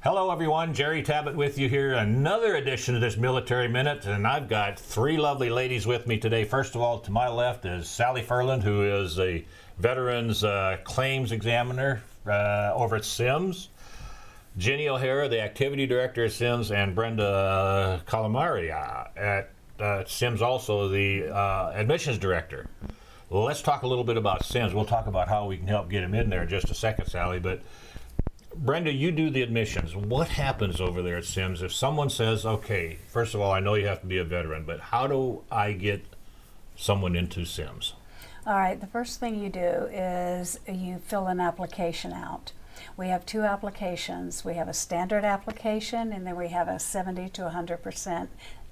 Hello everyone, Jerry Tabatt with you here. Another edition of this Military Minute, and I've got three lovely ladies with me today. First of all, to my left is Sally Furland, who is a Veterans Claims Examiner over at SIMS. Ginny O'Hara, the Activity Director at SIMS, and Brenda Calamari at SIMS, also the Admissions Director. Well, let's talk a little bit about SIMS. We'll talk about how we can help get them in there in just a second, Sally, but Brenda, you do the admissions. What happens over there at SIMS if someone says, okay, first of all, I know you have to be a veteran, but how do I get someone into SIMS? All right, the first thing you do is you fill an application out. We have two applications. We have a standard application, and then we have a 70 to 100%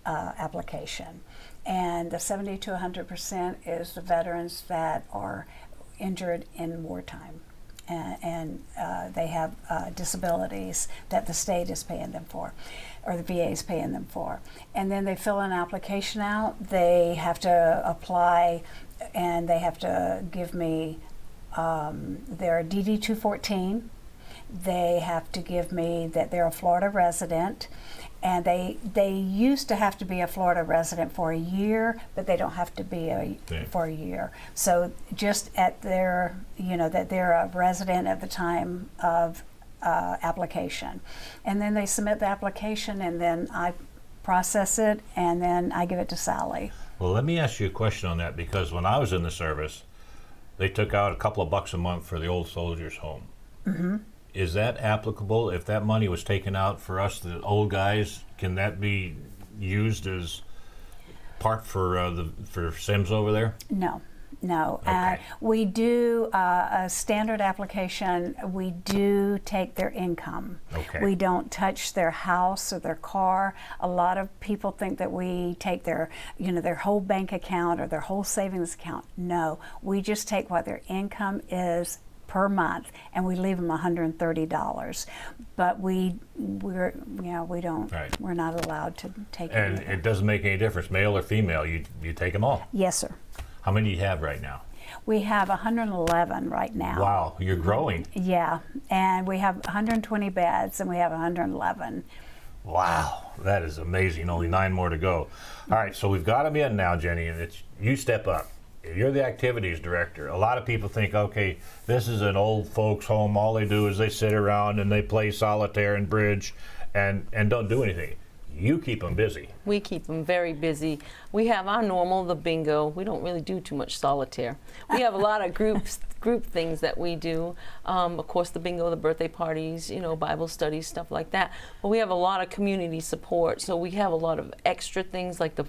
application. And the 70 to 100% is the veterans that are injured in wartime. And they have disabilities that the state is paying them for, or the VA is paying them for. And then they fill an application out. They have to apply, and they have to give me their DD-214. They have to give me that they're a Florida resident. And they used to have to be a Florida resident for a year, but they don't have to be for a year. So just at their, that they're a resident at the time of application. And then they submit the application, and then I process it, and then I give it to Sally. Well, let me ask you a question on that, because when I was in the service, they took out a couple of bucks a month for the old soldiers' home. Mm-hmm. Is that applicable? If that money was taken out for us, the old guys, can that be used as part for SIMS over there? No. Okay. We do a standard application. We do take their income. Okay. We don't touch their house or their car. A lot of people think that we take their whole bank account or their whole savings account. No, we just take what their income is per month, and we leave them $130. But we're not allowed to take. And it doesn't make any difference, male or female. You take them all. Yes, sir. How many do you have right now? We have 111 right now. Wow, you're growing. Yeah, and we have 120 beds, and we have 111. Wow, that is amazing. Only 9 more to go. All right, so we've got them in now, Jenny, and it's you step up. You're the activities director. A lot of people think, okay, this is an old folks home. All they do is they sit around and they play solitaire and bridge and don't do anything. You keep them busy. We keep them very busy. We have our normal, the bingo. We don't really do too much solitaire. We have a lot of group things that we do. Of course, the bingo, the birthday parties, Bible studies, stuff like that. But we have a lot of community support. So we have a lot of extra things like the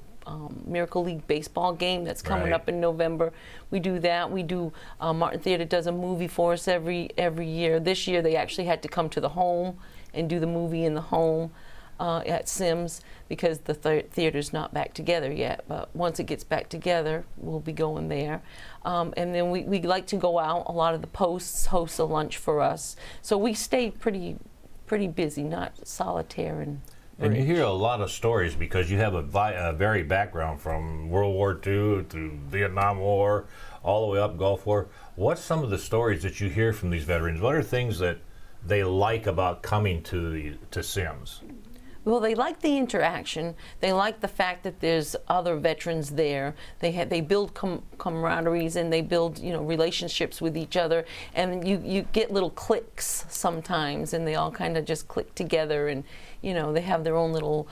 Miracle League baseball game that's coming up in November. We do that. We do Martin Theater does a movie for us every year. This year they actually had to come to the home and do the movie in the home at SIMS because the theater's not back together yet. But once it gets back together, we'll be going there. And then we like to go out. A lot of the posts host a lunch for us. So we stay pretty busy, not solitaire and And you hear a lot of stories because you have a varied background from World War II to Vietnam War, all the way up Gulf War. What's some of the stories that you hear from these veterans? What are things that they like about coming to SIMS? Well, they like the interaction. They like the fact that there's other veterans there. They build camaraderies and they build relationships with each other. And you get little cliques sometimes, and they all kind of just click together. And they have their own little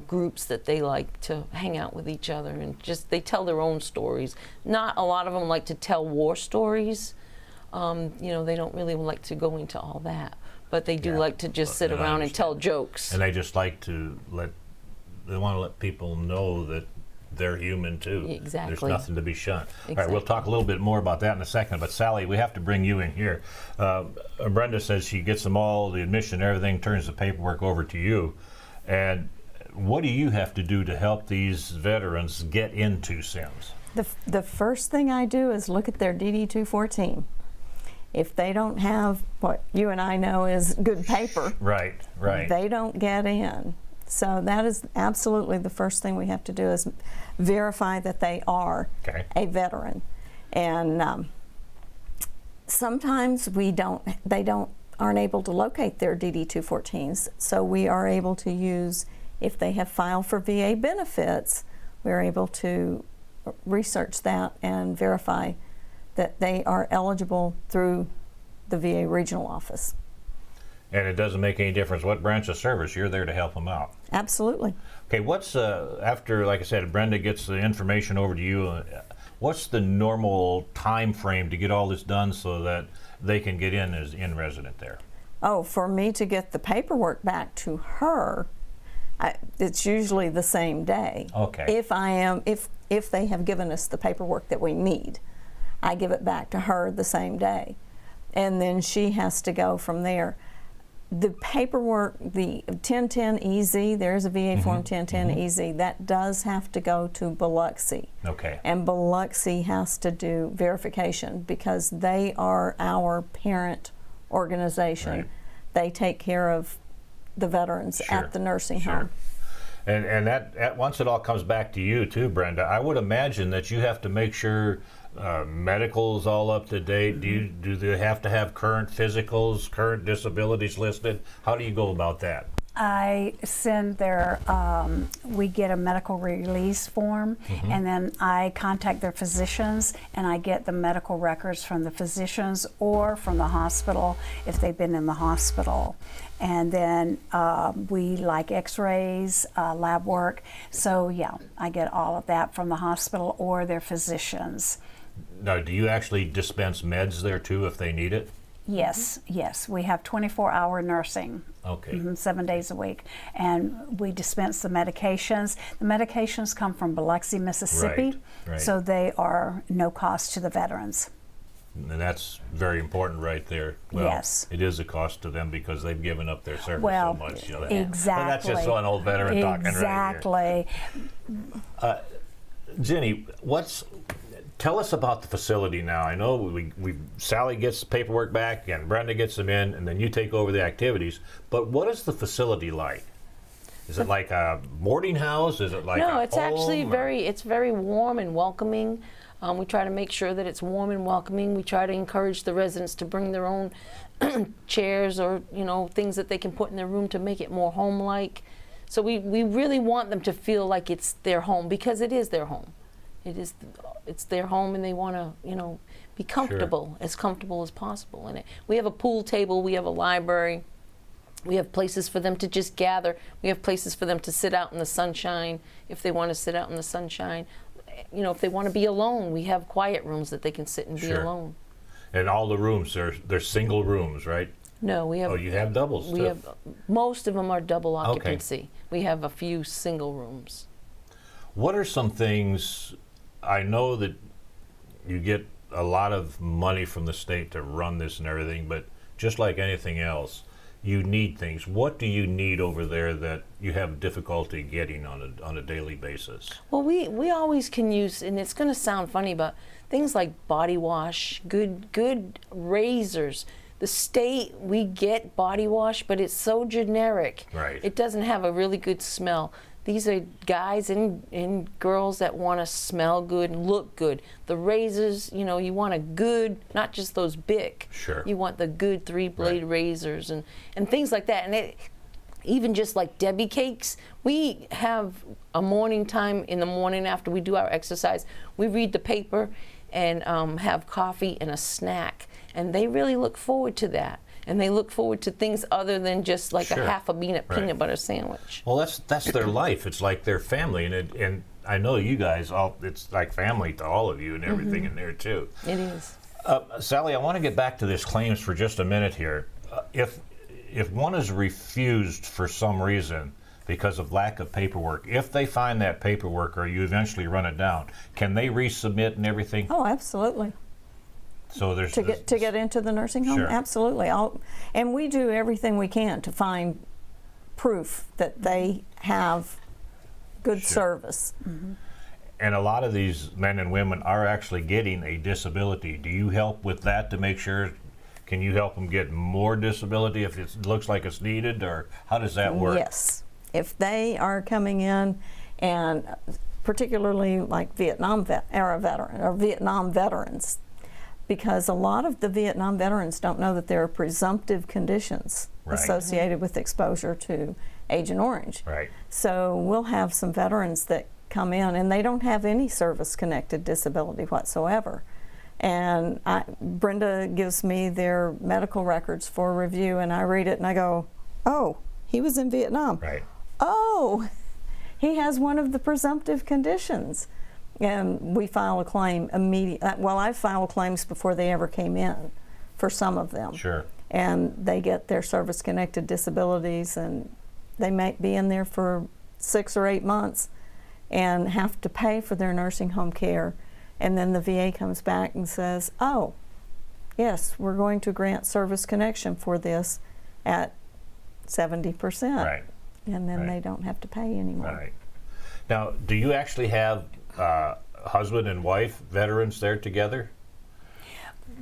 groups that they like to hang out with each other, and they tell their own stories. Not a lot of them like to tell war stories. They don't really like to go into all that. But they do like to just sit around and tell jokes. And they just like to they want to let people know that they're human too. Exactly. There's nothing to be shunned. Exactly. All right, we'll talk a little bit more about that in a second. But Sally, we have to bring you in here. Brenda says she gets them all, the admission, everything, turns the paperwork over to you. And what do you have to do to help these veterans get into SIMS? The first thing I do is look at their DD-214. If they don't have what you and I know is good paper, right, they don't get in. So that is absolutely the first thing we have to do is verify that they are a veteran. And sometimes they don't aren't able to locate their DD-214s. So we are able to use, if they have filed for VA benefits, we're able to research that and verify that they are eligible through the VA regional office. And it doesn't make any difference what branch of service, you're there to help them out. Absolutely. Okay, what's, after, like I said, Brenda gets the information over to you, what's the normal time frame to get all this done so that they can get in as in-resident there? Oh, for me to get the paperwork back to her, it's usually the same day. Okay. If they have given us the paperwork that we need, I give it back to her the same day, and then she has to go from there. The paperwork, the 1010-EZ, there's a VA form 1010-EZ, that does have to go to Biloxi. Okay. And Biloxi has to do verification because they are our parent organization. Right. They take care of the veterans Sure. at the nursing Sure. home. And that once it all comes back to you too, Brenda, I would imagine that you have to make sure medical's all up to date. Do they have to have current physicals, current disabilities listed? How do you go about that? I send their, we get a medical release form, and then I contact their physicians, and I get the medical records from the physicians or from the hospital if they've been in the hospital. And then we like x-rays, lab work. So yeah, I get all of that from the hospital or their physicians. Now, do you actually dispense meds there too if they need it? Yes, yes. We have 24-hour nursing. Okay. 7 days a week, and we dispense the medications. The medications come from Biloxi, Mississippi, Right. so they are no cost to the veterans. And that's very important right there. Well, Yes. it is a cost to them because they've given up their service Well, so much. exactly. But that's just an old veteran talking right Exactly. here. Ginny, tell us about the facility now. I know we Sally gets the paperwork back and Brenda gets them in, and then you take over the activities. But what is the facility like? Is it like a boarding house? Is it like No, a it's actually home, it's very warm and welcoming. We try to make sure that it's warm and welcoming. We try to encourage the residents to bring their own chairs or things that they can put in their room to make it more home-like. So we really want them to feel like it's their home, because it is their home. It's their home, and they want to be comfortable, as comfortable as possible in it. We have a pool table. We have a library. We have places for them to just gather. We have places for them to sit out in the sunshine if they want to sit out in the sunshine. If they want to be alone, we have quiet rooms that they can sit and be Sure. alone. And all the rooms, they're single rooms, right? No, we have. Oh, you have doubles We too. have most of them are double occupancy. We have a few single rooms. What are some things? I know that you get a lot of money from the state to run this and everything, but just like anything else, you need things. What do you need over there that you have difficulty getting on a daily basis? Well, we always can use, and it's going to sound funny, but things like body wash, good razors. The state, we get body wash, but it's so generic. Right. It doesn't have a really good smell. These are guys and girls that want to smell good and look good. The razors, you want a good, not just those big. Sure. You want the good 3-blade razors and things like that. And even just like Debbie cakes, we have a morning time in the morning after we do our exercise. We read the paper and have coffee and a snack. And they really look forward to that. And they look forward to things other than just like Sure. a half a peanut Right. butter sandwich. Well, that's their life. It's like their family, and I know you guys all. It's like family to all of you and everything in there too. It is. Sally, I want to get back to this claims for just a minute here. If one is refused for some reason because of lack of paperwork, if they find that paperwork or you eventually run it down, can they resubmit and everything? Oh, absolutely. So there's To get into the nursing home, Sure. absolutely. And we do everything we can to find proof that they have good Sure. service. And a lot of these men and women are actually getting a disability. Do you help with that to make sure? Can you help them get more disability if it looks like it's needed, or how does that work? Yes. If they are coming in, and particularly like Vietnam era veteran or Vietnam veterans, because a lot of the Vietnam veterans don't know that there are presumptive conditions Right. associated with exposure to Agent Orange. Right. So we'll have some veterans that come in and they don't have any service-connected disability whatsoever. And Brenda gives me their medical records for review, and I read it and I go, oh, he was in Vietnam. Right. Oh, he has one of the presumptive conditions. And we file a claim immediately. Well, I file claims before they ever came in for some of them. Sure. And they get their service-connected disabilities, and they may be in there for 6 or 8 months and have to pay for their nursing home care. And then the VA comes back and says, oh, yes, we're going to grant service connection for this at 70%. Right. And then Right. they don't have to pay anymore. Right. Now, do you actually have husband and wife veterans there together?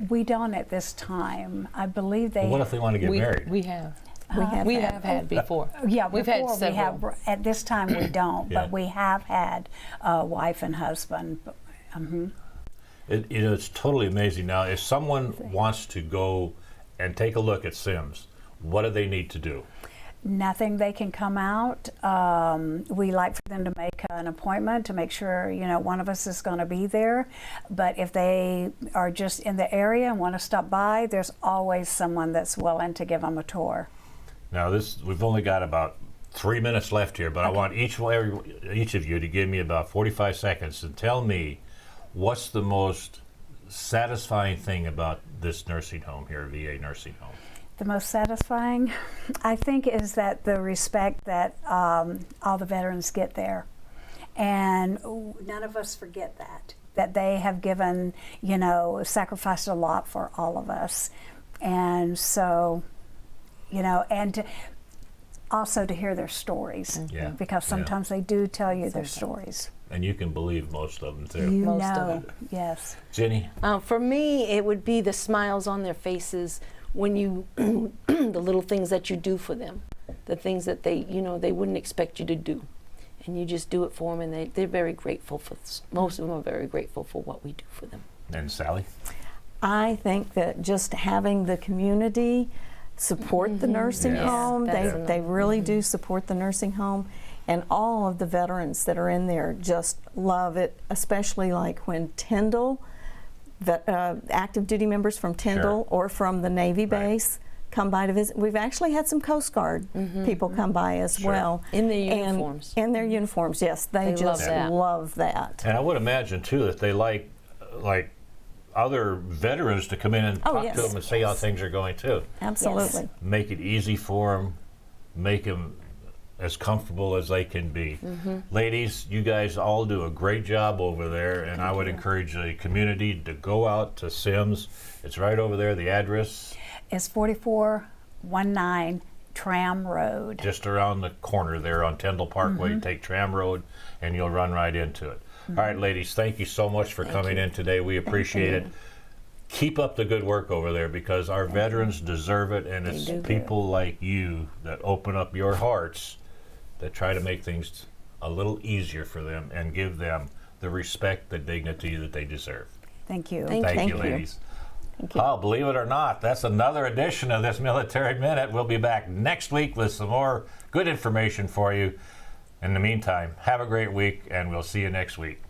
We don't at this time. I believe they. Well, what if they want to get married? We have. We We have have had before. Yeah, We've before had several. we have. At this time, we don't, Yeah. but we have had wife and husband. It's totally amazing. Now, if someone wants to go and take a look at Sims, what do they need to do? Nothing. They can come out. We like for them to make an appointment to make sure one of us is going to be there. But if they are just in the area and want to stop by, there's always someone that's willing to give them a tour. Now, we've only got about 3 minutes left here, but I want each of you to give me about 45 seconds and tell me what's the most satisfying thing about this nursing home here, VA nursing home. The most satisfying, I think, is that the respect that all the veterans get there. And none of us forget that they have given, sacrificed a lot for all of us. And so, and also to hear their stories, Yeah. because sometimes they do tell you their stories. And you can believe most of them, too. Most of them. Yes. Ginny? For me, it would be the smiles on their faces when you, the little things that you do for them, the things that they wouldn't expect you to do. And you just do it for them, and they're very grateful for, most of them are very grateful for what we do for them. And Sally? I think that just having the community support the nursing Yes. home, That's they really do support the nursing home, and all of the veterans that are in there just love it, especially like when Tyndall, active duty members from Tyndall or from the Navy base come by to visit. We've actually had some Coast Guard people come by as well. In their uniforms. In their uniforms, yes. They just love that. And I would imagine, too, that they like other veterans to come in and talk to them and say how things are going, too. Absolutely. Make it easy for them, make them as comfortable as they can be. Ladies, you guys all do a great job over there, and I would encourage the community to go out to Sims. It's right over there. The address? It's 4419 Tram Road. Just around the corner there on Tyndall Parkway. You take Tram Road, and you'll run right into it. All right, ladies, thank you so much for coming in today. We appreciate it. Keep up the good work over there, because our veterans deserve it, and it's people like you that open up your hearts that try to make things a little easier for them and give them the respect, the dignity that they deserve. Thank you. Thank you, ladies. Thank you. Oh, believe it or not, that's another edition of this Military Minute. We'll be back next week with some more good information for you. In the meantime, have a great week, and we'll see you next week.